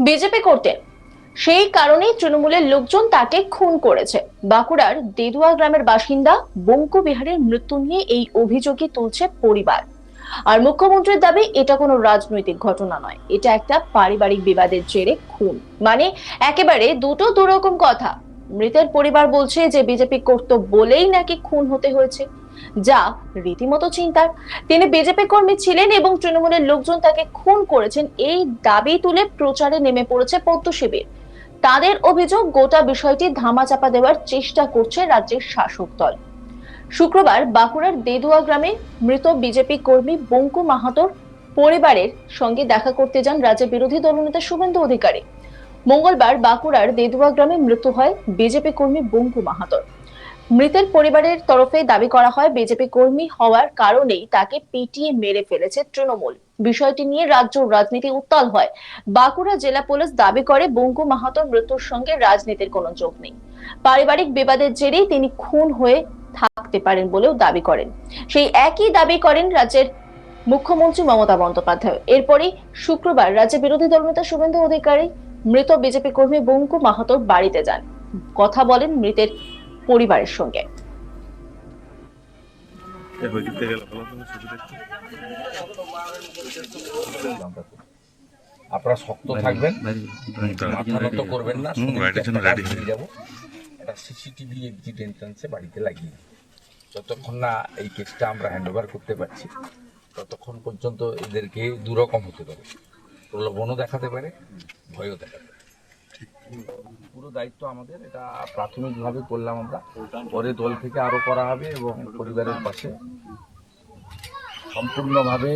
BJP করতেন, সেই কারণেই তৃণমূলের লোকজন তাকে খুন করেছে। বাঁকুড়ার দেদুয়া গ্রামের বাসিন্দা বঙ্কু বিহারীর মৃত্যু নিয়ে এই অভিযোগই তুলছে পরিবার। আর মুখ্যমন্ত্রীর দাবি এটা কোনো রাজনৈতিক ঘটনা নয়, এটা একটা পারিবারিক বিবাদের জেরে খুন। মানে একেবারে দুটো দুরকম কথা। মৃতের পরিবার বলছে যে বিজেপি করতো বলেই নাকি খুন হতে হয়েছে, যা রীতিমতো চিন্তার। তিনি বিজেপি কর্মী ছিলেন এবং তৃণমূলের লোকজন তাকে খুন করেছেন এই দাবি তুলে প্রচারে নেমে পড়েছে পদ্ম শিবির। তাদের অভিযোগ, গোটা বিষয়টি ধামাচাপা দেওয়ার চেষ্টা করছে রাজ্যের শাসক দল। শুক্রবার বাঁকুড়ার দেদুয়া গ্রামে মৃত বিজেপি কর্মী বঙ্কু মাহাতোর পরিবারের সঙ্গে দেখা করতে যান রাজ্যের বিরোধী দলনেতা শুভেন্দু অধিকারী। মঙ্গলবার বাঁকুড়ার দেদুয়া গ্রামে মৃত্যু হয় বিজেপি কর্মী বঙ্কু মাহাতোর। মৃতের পরিবারের তরফে দাবি করা হয় বিজেপি কর্মী হওয়ার কারণেই তাকে পিটিয়ে মেরে ফেলেছে তৃণমূল। বিষয়টি নিয়ে রাজ্য রাজনীতি উত্তাল হয়। বাঁকুড়া জেলা পুলিশ দাবি করে বঙ্কু মাহাতোর মৃত্যুর সঙ্গে রাজনীতির কোনো যোগ নেই, পারিবারিক বিবাদের জেরেই তিনি খুন হয়ে থাকতে পারেন বলেও দাবি করেন। সেই একই দাবি করেন রাজ্যের মুখ্যমন্ত্রী মমতা বন্দ্যোপাধ্যায়। এরপরই শুক্রবার রাজ্যের বিরোধী দলনেতা শুভেন্দু অধিকারী মৃত বিজেপি কর্মী বঙ্কু মাহাতোর বাড়িতে যান, কথা বলেন মৃতের পরিবারের সঙ্গে। আপনারা শক্ত থাকবেন, মাথা নত করবেন না। যাবো একটা সিসিটিভি এক্সিট এন্ট্রান্সে বাড়িতে লাগিয়ে, যতক্ষণ না এই কেসটা আমরা হ্যান্ড ওভার করতে পারছি ততক্ষণ পর্যন্ত এদেরকে দুরকম হতে পারে, প্রলোভনও দেখাতে পারে, ভয়ও দেখাতে পারে। পুরো দায়িত্ব আমাদের, এটা প্রাথমিকভাবে করলাম আমরা, পরে দল থেকে আরো করা হবে এবং পরিবারের পাশে সম্পূর্ণভাবে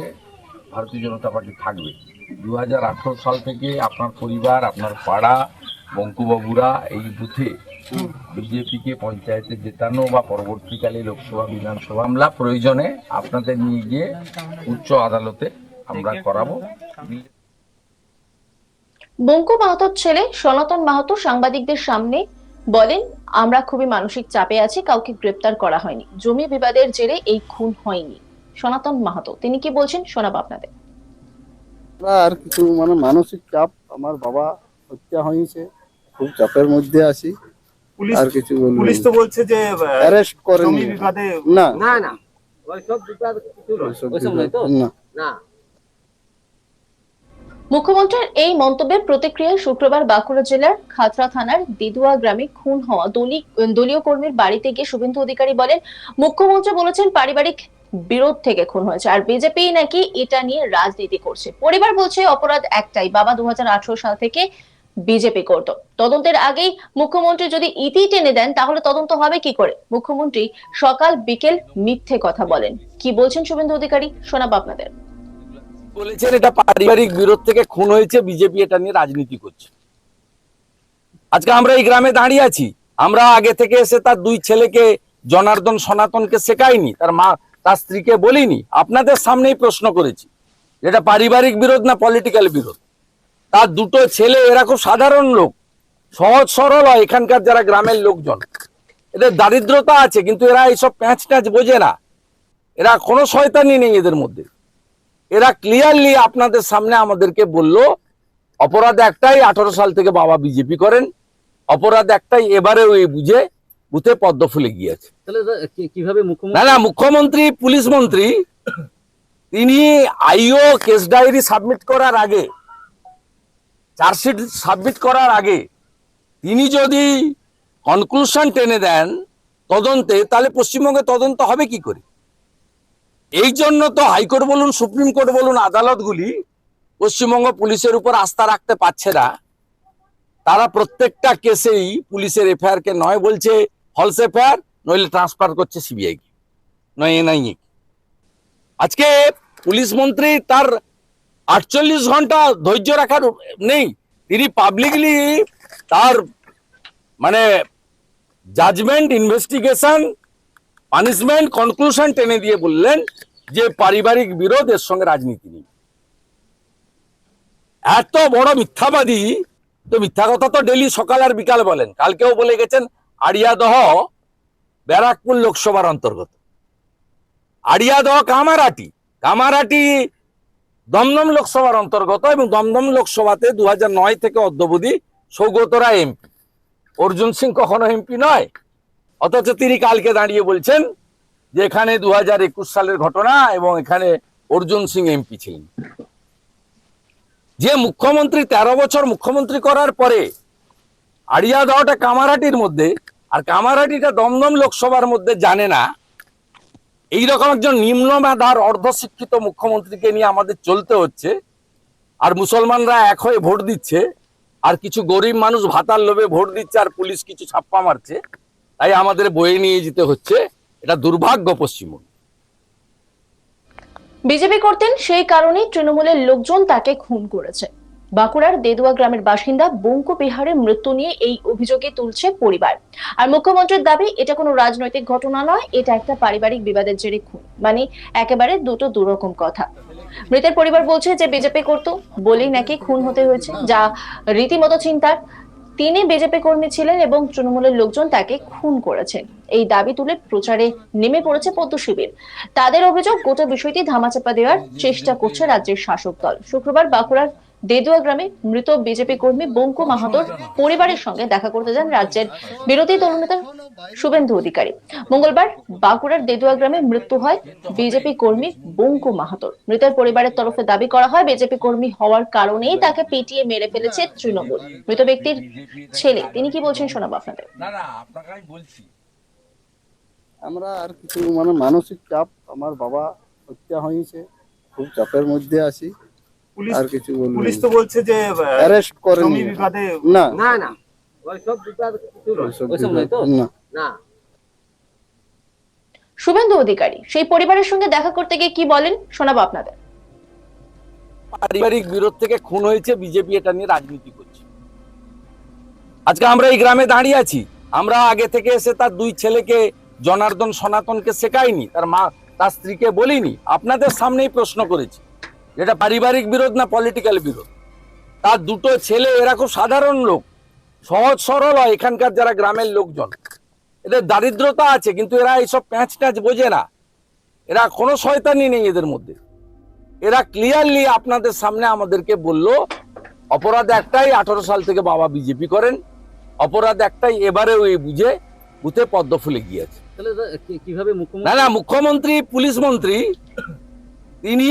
ভারতীয় জনতা পার্টি থাকবে। 2018 সাল থেকে আপনার পরিবার, আপনার পাড়া, বঙ্কুবাবুরা এই বুথে বিজেপিকে পঞ্চায়েতে জেতানো বা পরবর্তীকালে লোকসভা বিধানসভা মামলা প্রয়োজনে আপনাদের নিয়ে গিয়ে উচ্চ আদালতে আমরা করাবো। বঙ্কু মাহাতোর ছেলে সনাতন মাহাতো সাংবাদিকদের সামনে বলেন, আমরা খুবই মানসিক চাপে আছি, কাউকে গ্রেপ্তার করা হয়নি, জমি বিবাদের জেরে এই খুন হয়নি। সনাতন মাহাতো তিনি কি বলছেন শোনাবো আপনাদের। আর কিছু মানসিক চাপ, আমার বাবা হত্যা হয়েছে, খুব চাপের মধ্যে আছি। পুলিশ আর কিছু বলবো পুলিশ তো বলছে যে অ্যারেস্ট করেনি। জমি বিবাদে না না না ওইসব বিবাদ কিছু ওইসব নয় তো না। না। মুখ্যমন্ত্রীর এই মন্তব্যের প্রতিক্রিয়ায় শুক্রবার বাঁকুড়া জেলার খাতড়া থানার দেদুয়া গ্রামে খুন হওয়া দলীয় কর্মীর বাড়িতে গিয়ে শুভেন্দু অধিকারী বলেন, মুখ্যমন্ত্রী বলেছেন পারিবারিক বিরোধ থেকে খুন হয়েছে আর বিজেপি নাকি এটা নিয়ে রাজনীতি করছে। পরিবার বলছে অপরাধ একটাই, বাবা 2018 সাল থেকে বিজেপি করত। তদন্তের আগেই মুখ্যমন্ত্রী যদি ইতি টেনে দেন তাহলে তদন্ত হবে কি করে? মুখ্যমন্ত্রী সকাল বিকেল মিথ্যে কথা বলেন। কি বলছেন শুভেন্দু অধিকারী শোনাবো আপনাদের। বলেছেন এটা পারিবারিক বিরোধ থেকে খুন হয়েছে, বিজেপি এটা নিয়ে রাজনীতি করছে। আজকে আমরা এই গ্রামে দাঁড়িয়ে আছি, আমরা আগে থেকে এসে তার দুই ছেলেকে জনার্দন সনাতনকে শেখাইনি, তার মা তার স্ত্রীকে বলিনি, আপনাদের সামনেই প্রশ্ন করেছি এটা পারিবারিক বিরোধ না পলিটিক্যাল বিরোধ। তার দুটো ছেলে এরা খুব সাধারণ লোক, সহজ সরল হয়, এখানকার যারা গ্রামের লোকজন, এদের দারিদ্রতা আছে কিন্তু এরা এইসব প্যাঁচ ট্যাঁচ বোঝে না, এরা কোনো শয়তানি নেই এদের মধ্যে। এরা ক্লিয়ারলি আপনাদের সামনে আমাদেরকে বলল অপরাধ একটাই, 18 সাল থেকে বাবা বিজেপি করেন, অপরাধ একটাই, এবারেও এই বুঝে বুথে পদ্ম ফুলে গিয়েছে। তাহলে কিভাবে না না, মুখ্যমন্ত্রী পুলিশ মন্ত্রী তিনি আইও কেস ডায়েরি সাবমিট করার আগে, চার্জশিট সাবমিট করার আগে তিনি যদি কনক্লুশন টেনে দেন তদন্তে, তাহলে পশ্চিমবঙ্গে তদন্ত হবে কি করে? এই জন্য তো হাইকোর্ট বলুন, সুপ্রিম কোর্ট বলুন, আদালতগুলি পশ্চিমবঙ্গ পুলিশের উপর আস্থা রাখতে পারছে না। তারা প্রত্যেকটা কেসেই পুলিশের এফআইআর কে নয় বলছে ফলস এফআইআর, নইলে ট্রান্সফার করছে সিবিআই কে, নয় এনআইএ। আজকে পুলিশ মন্ত্রী তার 48 ঘন্টা ধৈর্য রাখার নেই, তিনি পাবলিকলি তার জাজমেন্ট, ইনভেস্টিগেশন, পানিশমেন্ট, কনক্লুশন টেনে দিয়ে বললেন যে পারিবারিক বিরোধ, এর সঙ্গে রাজনীতি নেই। এত বড় মিথ্যাবাদী, তো মিথ্যা কথা তো ডেলি সকাল আর বিকাল বলেন। কালকেও বলে গেছেন আড়িয়াদহ ব্যারাকপুর লোকসভার অন্তর্গত, আড়িয়াদহ কামারহাটি দমদম লোকসভার অন্তর্গত এবং দমদম লোকসভাতে 2009 থেকে অদ্যাবধি সৌগতরা এমপি, অর্জুন সিং কখনো এমপি নয়। অথচ তিনি কালকে দাঁড়িয়ে বলছেন যে এখানে 2021 সালের ঘটনা এবং এখানে অর্জুন সিং এমপি ছিলেন। যে মুখ্যমন্ত্রী 13 বছর মুখ্যমন্ত্রী করার পরে আড়িয়া দেওয়াটা কামারহাটির মধ্যে, আর কামারহাটিটা দমদম লোকসভার মধ্যে জানে না, এইরকম একজন নিম্ন মেধার অর্ধশিক্ষিত মুখ্যমন্ত্রীকে নিয়ে আমাদের চলতে হচ্ছে। আর মুসলমানরা এক হয়ে ভোট দিচ্ছে, আর কিছু গরিব মানুষ ভাতার লোভে ভোট দিচ্ছে, আর পুলিশ কিছু ছাপ্পা মারছে, তাই আমাদের বয়ে নিয়ে যেতে হচ্ছে। এটা দুর্ভাগ্য পশ্চিমবঙ্গ। বিজেপি করতেন, সেই কারণেই তৃণমূলের লোকজন তাকে খুন করেছে। বাঁকুড়ার দেদুয়া গ্রামের বাসিন্দা বঙ্কু বিহারের মৃত্যু নিয়ে এই অভিযোগে তুলছে পরিবার। আর মুখ্যমন্ত্রীর দাবি এটা কোনো রাজনৈতিক ঘটনা নয়, এটা একটা পারিবারিক বিবাদের জেরে খুন। মানে একেবারে দুটো দুরকম কথা। মৃতের পরিবার বলছে যে বিজেপি করতো বলেই নাকি খুন হতে হয়েছে, যা রীতিমতো চিন্তার। তিনি বিজেপি কর্মী ছিলেন এবং তৃণমূলের লোকজন তাকে খুন করেছেন। এই দাবি তুলে প্রচারে নেমে পড়েছে পদ্ম শিবির। তাদের অভিযোগ, গোটা বিষয়টি ধামাচাপা দেওয়ার চেষ্টা করছে রাজ্যের শাসক দল। শুক্রবার বাঁকুড়ার দেদুয়া গ্রামে মৃত বিজেপি কর্মী বঙ্কু মাহাতোর পরিবারের সঙ্গে দেখা করতে যান রাজ্যের বিরোধী দলনেতা শুভেন্দু অধিকারী। মঙ্গলবার বাঁকুড়ার দেদুয়া গ্রামে মৃত্যু হয় বিজেপি কর্মী বঙ্কু মাহাতোর। মৃতের পরিবারের তরফে দাবি করা হয় বিজেপি কর্মী হওয়ার কারণেই তাকে পিটিয়ে মেরে ফেলেছে তৃণমূল। মৃত ব্যক্তির ছেলে তিনি কি বলছেন শোনাবো আপনাদের। আমরা আর কিছু মানে মানসিক চাপ, আমার বাবা হত্যা হয়েছে, খুব চাপের মধ্যে আছি। আর কিছু বলবো পুলিশ তো বলছে যে অ্যারেস্ট করেনি। জমি বিবাদে না না না ওইসব বিচার কিছু নয়। ওইসব ওইসব নয় তো? না। না শুভেন্দু অধিকারী সেই পরিবারের সঙ্গে দেখা করতে গিয়ে কি বলেন শোনাবো আপনাদের। পারিবারিক বিরোধ থেকে খুন হয়েছে, বিজেপি এটা নিয়ে রাজনীতি করছে। আজকে আমরা এই গ্রামে দাঁড়িয়ে আছি, আমরা আগে থেকে এসে তার দুই ছেলেকে জনার্দন সনাতনকে শেখাইনি, তার মা তার স্ত্রীকে বলিনি, আপনাদের সামনেই প্রশ্ন করেছি যেটা পারিবারিক বিরোধ না পলিটিক্যাল বিরোধ। তার দুটো ছেলে, এরা খুব সাধারণ লোক, সহজ সরল হয়। এখানকার যারা গ্রামের লোকজন, এদের দারিদ্রতা আছে, কিন্তু এরা এইসব প্যাঁচ ট্যাঁচ বোঝে না। এরা কোনো শয়তানি নেই এদের মধ্যে। এরা ক্লিয়ারলি আপনাদের সামনে আমাদেরকে বলল অপরাধ একটাই, 18 সাল থেকে বাবা বিজেপি করেন, অপরাধ একটাই, এবারেও এই বুঝে বুথে পদ্ম ফুলে গিয়েছে। তাহলে কিভাবে না মুখ্যমন্ত্রী না, মুখ্যমন্ত্রী পুলিশ মন্ত্রী তিনি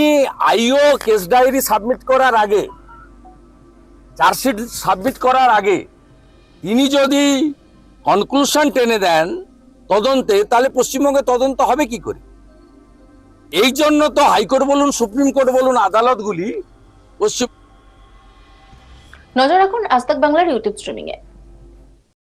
আইও কেস ডায়েরি সাবমিট করার আগে, চার্জশিট সাবমিট করার আগে তিনি যদি কনক্লুশন টেনে দেন তদন্তে, তাহলে পশ্চিমবঙ্গে তদন্ত হবে কি করে? এই জন্য তো হাইকোর্ট বলুন, সুপ্রিম কোর্ট বলুন, আদালতগুলি পশ্চিম। নজর রাখুন আজ তাক বাংলার ইউটিউব স্ট্রিমিং এ।